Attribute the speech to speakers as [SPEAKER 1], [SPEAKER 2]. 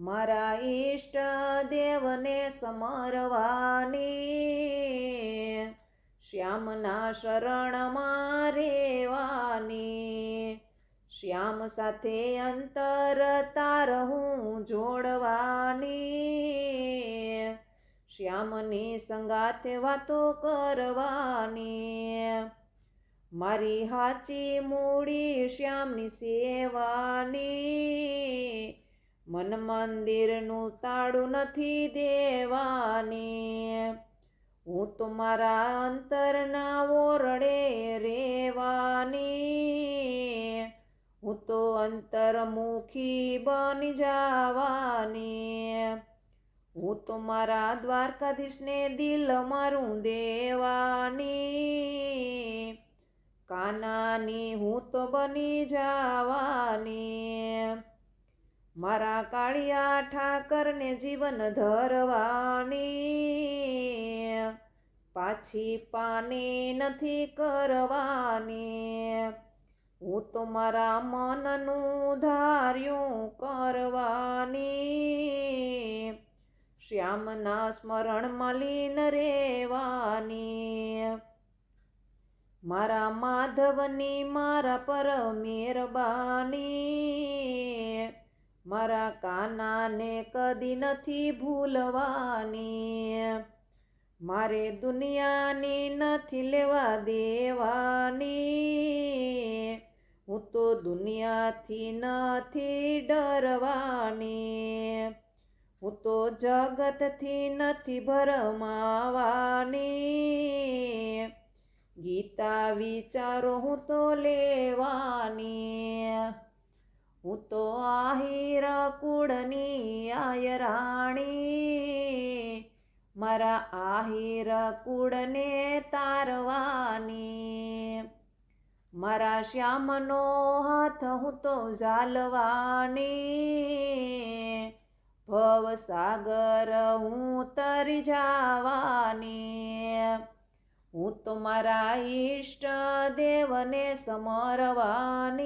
[SPEAKER 1] મારા ઈષ્ટ દેવને સમરવાની, શ્યામના શરણમાં રેવાની, શ્યામ સાથે અંતર તાર હું જોડવાની, શ્યામની સંગાથે વાતો કરવાની, મારી હાચી મૂડી શ્યામની સેવાની, મન મંદિરનું તાળું નથી દેવાની, હું તો મારા અંતરના ઓરડે રેવાની, હું તો અંતરમુખી બની જવાની, હું તો મારા દ્વારકાધીશને દિલ મારું દેવાની, કાનાની હું તો બની જવાની, મારા કાળિયા ઠાકરને જીવન ધરવાની, પાછી પાને નથી કરવાની, હું તો મારા મનનું ધાર્યું કરવાની, શ્યામના સ્મરણમાં લીન રેવાની, મારા માધવની મારા પર મહેરબાની, મારા કાનાને કદી નથી ભૂલવાની, મારે દુનિયાની નથી લેવા દેવાની, હું તો દુનિયાથી નથી ડરવાની, હું તો જગતથી નથી ભરમાવાની, ગીતા વિચારો હું તો લેવાની, હું તો આહિર કુળની આયરાણી, મારા આહિર કુળને તારવાની, મારા શ્યામનો હાથ હું તો ઝાલવાની, ભવસાગર હું તરી જવાની, હું તો મારા ઈષ્ટ દેવને સમરવાની,